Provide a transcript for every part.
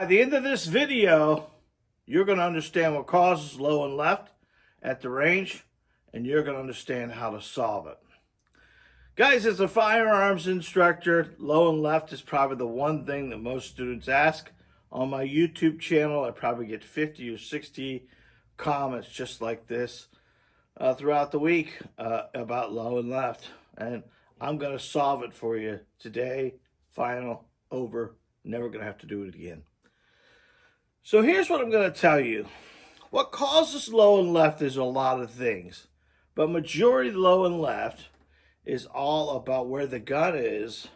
At the end of this video, you're going to understand what causes low and left at the range, and you're going to understand how to solve it. Guys, as a firearms instructor, low and left is probably the one thing that most students ask. On my YouTube channel, I probably get 50 or 60 comments just like this throughout the week about low and left. And I'm going to solve it for you today. Final, over, never going to have to do it again. So here's what I'm going to tell you. What causes low and left is a lot of things, but majority low and left is all about where the gun is,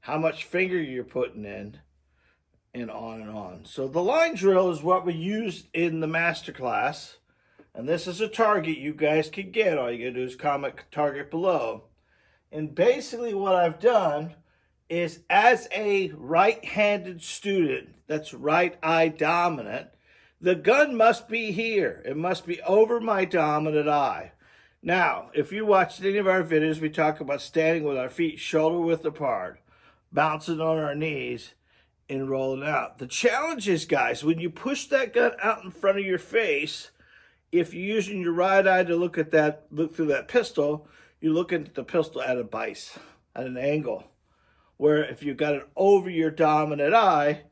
how much finger you're putting in, and on and on. So the line drill is what we used in the master class, and this is a target you guys can get. All you gotta do is comment target below. And basically what I've done is, as a right-handed student that's right eye dominant, the gun must be here. It must be over my dominant eye. Now, if you watched any of our videos, we talk about standing with our feet shoulder width apart, bouncing on our knees, and rolling out. The challenge is, guys, when you push that gun out in front of your face, if you're using your right eye to look through that pistol, you're looking at the pistol at a bias, at an angle. Where if you've got it over your dominant eye,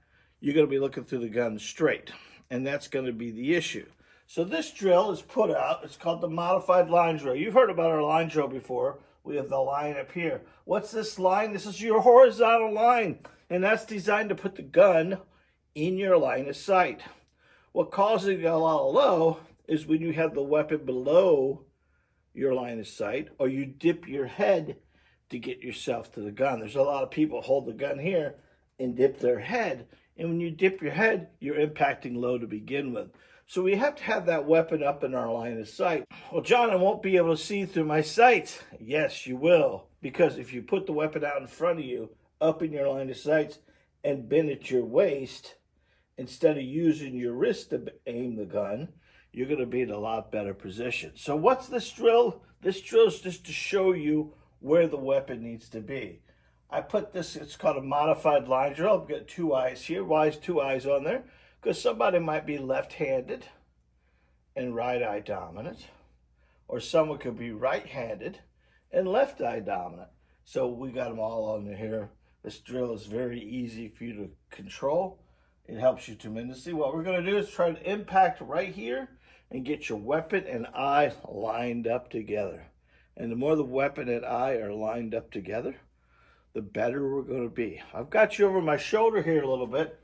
you're going to be looking through the gun straight. And that's going to be the issue. So this drill is put out. It's called the modified line drill. You've heard about our line drill before. We have the line up here. What's this line? This is your horizontal line. And that's designed to put the gun in your line of sight. What causes it a lot low is when you have the weapon below your line of sight, or you dip your head to get yourself to the gun. There's a lot of people hold the gun here and dip their head. And when you dip your head, you're impacting low to begin with. So we have to have that weapon up in our line of sight. Well, John, I won't be able to see through my sights. Yes, you will. Because if you put the weapon out in front of you, up in your line of sights, and bend at your waist, instead of using your wrist to aim the gun, you're going to be in a lot better position. So what's this drill? This drill is just to show you where the weapon needs to be. I put this, it's called a modified line drill. I've got two eyes here. Why is two eyes on there? Because somebody might be left-handed and right eye dominant, or someone could be right-handed and left eye dominant. So we got them all on here. This drill is very easy for you to control. It helps you tremendously. What we're going to do is try to impact right here and get your weapon and eye lined up together. And the more the weapon and eye are lined up together, the better we're going to be. I've got you over my shoulder here a little bit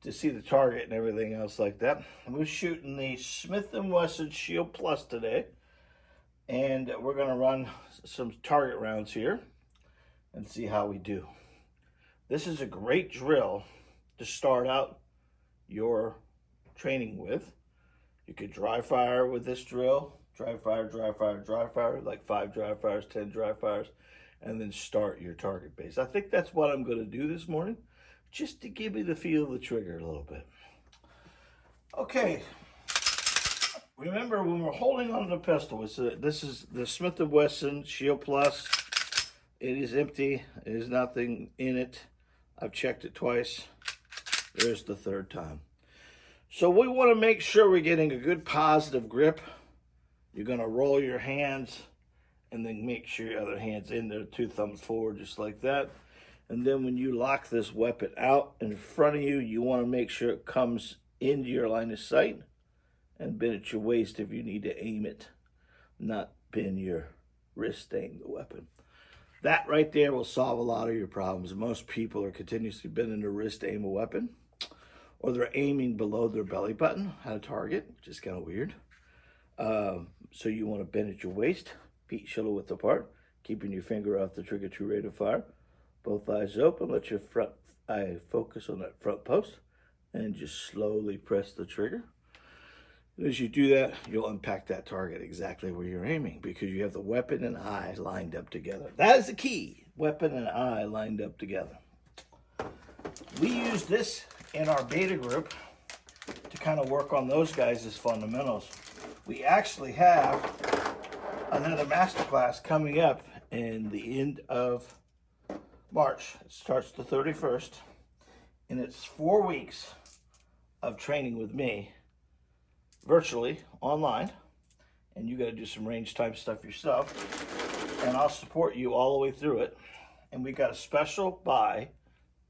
to see the target and everything else like that. We're shooting the Smith & Wesson Shield Plus today. And we're going to run some target rounds here and see how we do. This is a great drill to start out your training with. You could dry fire with this drill. Dry fire, like 5 dry fires, 10 dry fires, and then start your target base. I think that's what I'm going to do this morning, just to give me the feel of the trigger a little bit. Okay, remember when we're holding on to the pistol, this is the Smith & Wesson Shield Plus. It is empty. There's nothing in it. I've checked it twice. There's the third time. So we want to make sure we're getting a good positive grip. You're going to roll your hands and then make sure your other hand's in there, 2 thumbs forward, just like that. And then when you lock this weapon out in front of you, you want to make sure it comes into your line of sight and bend at your waist if you need to aim it, not bend your wrist to aim the weapon. That right there will solve a lot of your problems. Most people are continuously bending their wrist to aim a weapon, or they're aiming below their belly button at a target, which is kind of weird. So you want to bend at your waist, feet shoulder width apart, keeping your finger off the trigger to rate of fire. Both eyes open, let your front eye focus on that front post, and just slowly press the trigger. As you do that, you'll impact that target exactly where you're aiming, because you have the weapon and eye lined up together. That is the key, weapon and eye lined up together. We use this in our beta group to kind of work on those guys as fundamentals. We actually have another masterclass coming up in the end of March. It starts the 31st. And it's 4 weeks of training with me, virtually, online. And you got to do some range type stuff yourself. And I'll support you all the way through it. And we got a special buy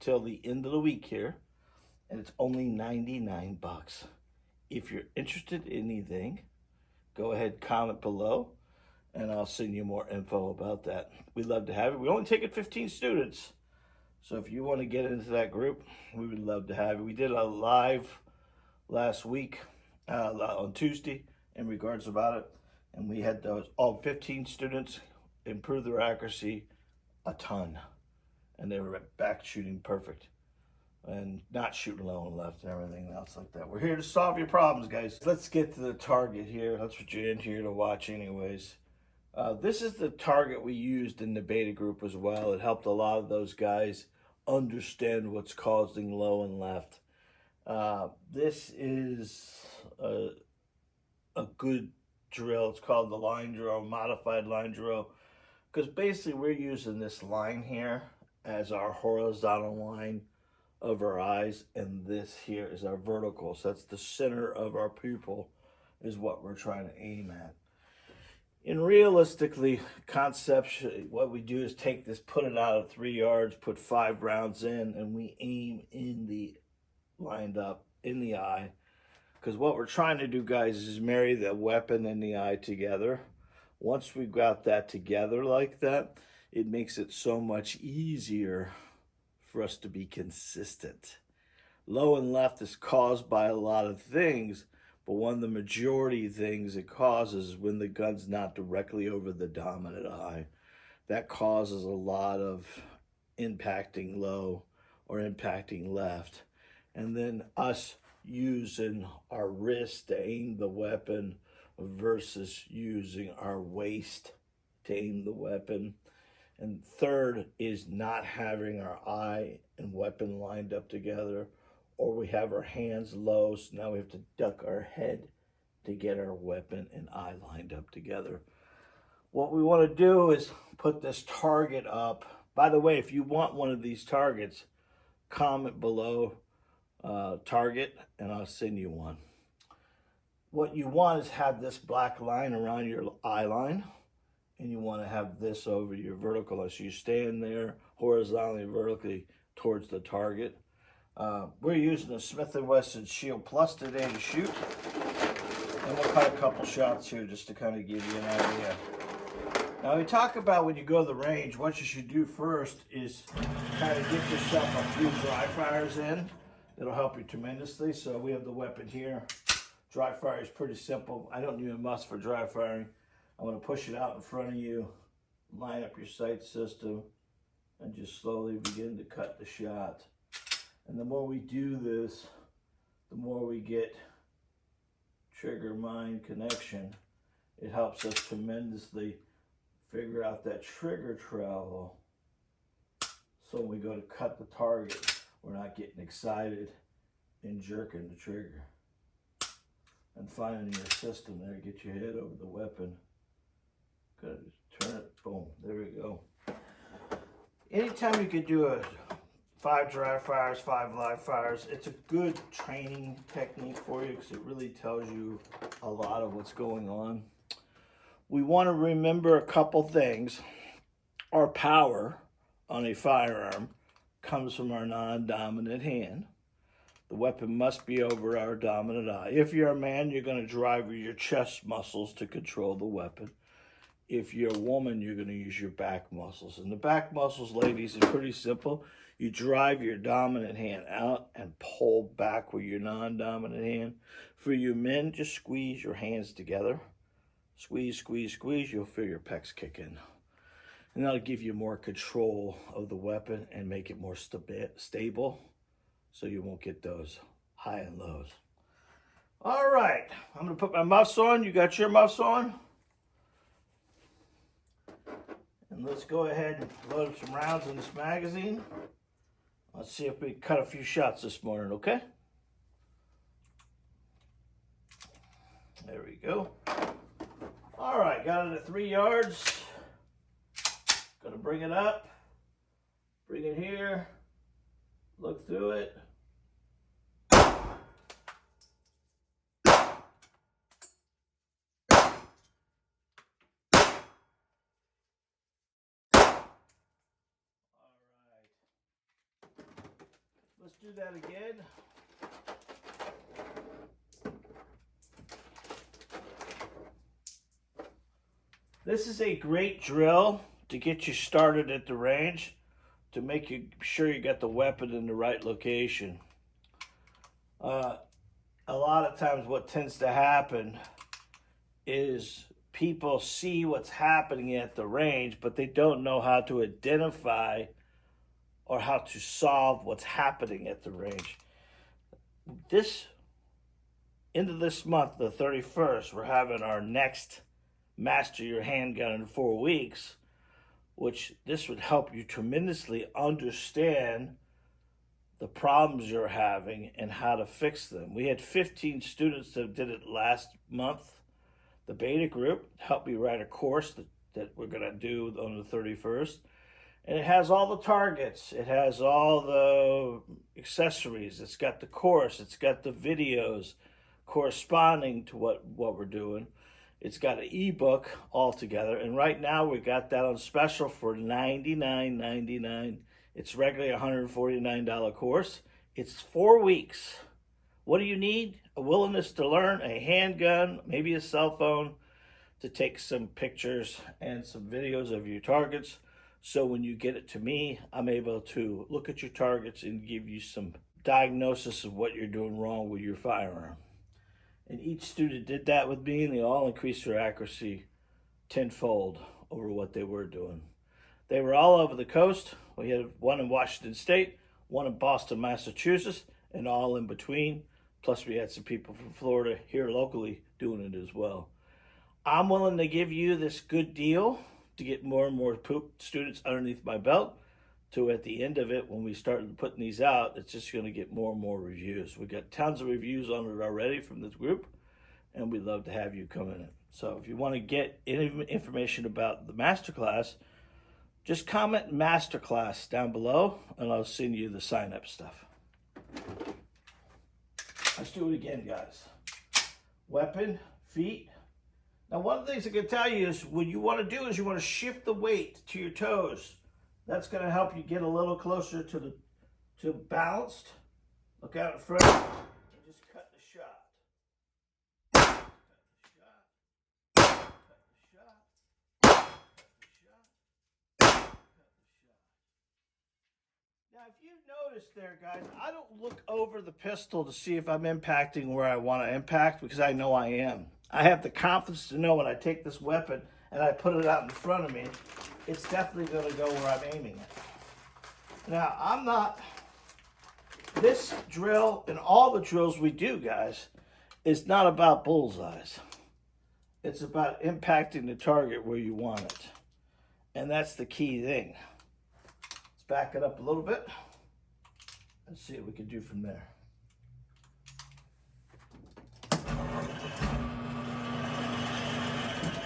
till the end of the week here. And it's only 99 bucks. If you're interested in anything, go ahead, comment below, and I'll send you more info about that. We'd love to have it. We only take it 15 students. So if you want to get into that group, we would love to have it. We did a live last week on Tuesday in regards about it. And we had those all 15 students improve their accuracy a ton. And they were back shooting perfect. And not shooting low and left and everything else like that. We're here to solve your problems, guys. Let's get to the target here. That's what you're in here to watch anyways. This is the target we used in the beta group as well. It helped a lot of those guys understand what's causing low and left. This is a good drill. It's called the line drill, modified line drill. Because basically we're using this line here as our horizontal line of our eyes, and this here is our vertical. So that's the center of our pupil is what we're trying to aim at. And realistically, conceptually, what we do is take this, put it out at 3 yards, put 5 rounds in, and we aim in the lined up in the eye. Because what we're trying to do, guys, is marry the weapon and the eye together. Once we've got that together like that, it makes it so much easier for us to be consistent. Low and left is caused by a lot of things, but one of the majority things it causes is when the gun's not directly over the dominant eye. That causes a lot of impacting low or impacting left. And then us using our wrist to aim the weapon versus using our waist to aim the weapon. And third is not having our eye and weapon lined up together, or we have our hands low, so now we have to duck our head to get our weapon and eye lined up together. What we want to do is put this target up. By the way, if you want one of these targets, comment below target and I'll send you one. What you want is have this black line around your eye line. And you want to have this over your vertical. So you stand there horizontally and vertically towards the target. We're using the Smith & Wesson Shield Plus today to shoot. And we'll cut a couple shots here just to kind of give you an idea. Now we talk about when you go to the range, what you should do first is kind of get yourself a few dry fires in. It'll help you tremendously. So we have the weapon here. Dry fire is pretty simple. I don't need a must for dry firing. I'm going to push it out in front of you, line up your sight system, and just slowly begin to cut the shot. And the more we do this, the more we get trigger-mind connection. It helps us tremendously figure out that trigger travel. So when we go to cut the target, we're not getting excited and jerking the trigger. And finding your system there, get your head over the weapon. Good, just turn it, boom, there we go. Anytime you can do a 5 dry fires, 5 live fires, it's a good training technique for you because it really tells you a lot of what's going on. We want to remember a couple things. Our power on a firearm comes from our non-dominant hand. The weapon must be over our dominant eye. If you're a man, you're going to drive your chest muscles to control the weapon. If you're a woman, you're going to use your back muscles. And the back muscles, ladies, is pretty simple. You drive your dominant hand out and pull back with your non-dominant hand. For you men, just squeeze your hands together. Squeeze, squeeze, squeeze. You'll feel your pecs kick in. And that'll give you more control of the weapon and make it more stable so you won't get those high and lows. All right, I'm going to put my muffs on. You got your muffs on? And let's go ahead and load some rounds in this magazine. Let's see if we can cut a few shots this morning, okay? There we go. All right, got it at 3 yards. Gonna bring it up, bring it here, look through it, let's do that again. This is a great drill to get you started at the range, to make you sure you got the weapon in the right location. A lot of times what tends to happen is people see what's happening at the range, but they don't know how to identify or how to solve what's happening at the range. Into this month, the 31st, we're having our next Master Your Handgun in 4 weeks, which this would help you tremendously understand the problems you're having and how to fix them. We had 15 students that did it last month. The beta group helped me write a course that we're going to do on the 31st. And it has all the targets. It has all the accessories. It's got the course. It's got the videos corresponding to what we're doing. It's got an ebook all together, and right now we got that on special for $99.99. It's regularly a $149 course. It's 4 weeks. What do you need? A willingness to learn, a handgun, maybe a cell phone, to take some pictures and some videos of your targets. So when you get it to me, I'm able to look at your targets and give you some diagnosis of what you're doing wrong with your firearm. And each student did that with me, and they all increased their accuracy tenfold over what they were doing. They were all over the coast. We had one in Washington State, one in Boston, Massachusetts, and all in between. Plus we had some people from Florida here locally doing it as well. I'm willing to give you this good deal to get more and more students underneath my belt, to at the end of it, when we start putting these out, it's just going to get more and more reviews. We got tons of reviews on it already from this group, and we'd love to have you come in it. So if you want to get any information about the masterclass, just comment masterclass down below, and I'll send you the sign-up stuff. Let's do it again, guys. Weapon, feet. Now, one of the things I can tell you is what you want to do is you want to shift the weight to your toes. That's going to help you get a little closer to balanced. Look out in front and just cut the shot. Cut the shot. Cut the shot. Cut the shot. Cut the shot. Now, if you notice there, guys, I don't look over the pistol to see if I'm impacting where I want to impact, because I know I am. I have the confidence to know when I take this weapon and I put it out in front of me, it's definitely going to go where I'm aiming it. Now, this drill and all the drills we do, guys, is not about bullseyes. It's about impacting the target where you want it. And that's the key thing. Let's back it up a little bit and see what we can do from there.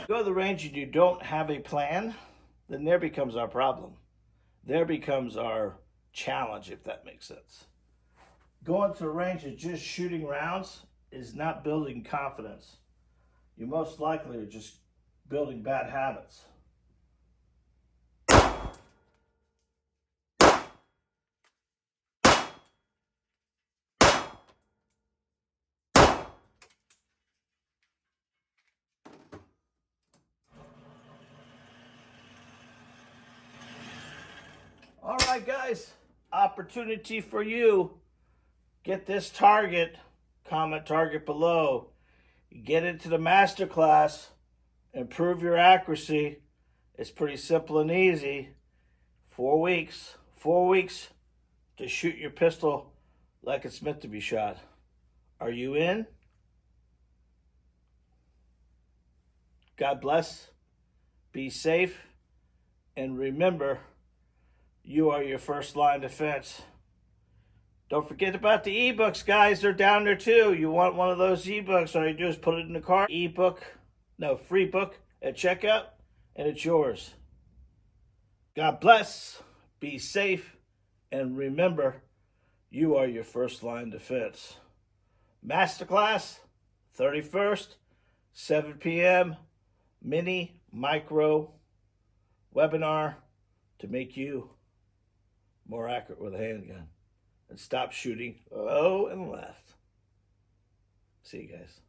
Go to the range and you don't have a plan, then there becomes our problem. There becomes our challenge, if that makes sense. Going to the range and just shooting rounds is not building confidence. You most likely are just building bad habits. All right, guys, opportunity for you. Get this target, comment target below. Get into the masterclass, improve your accuracy. It's pretty simple and easy. 4 weeks to shoot your pistol like it's meant to be shot. Are you in? God bless, be safe, and remember, you are your first line defense. Don't forget about the ebooks, guys. They're down there too. You want one of those ebooks, all you do is put it in the cart. Free book at checkout, and it's yours. God bless, be safe, and remember, you are your first line defense. Masterclass, 31st, 7 p.m., mini, micro webinar to make you more accurate with a handgun. and stop shooting low and left. See you guys.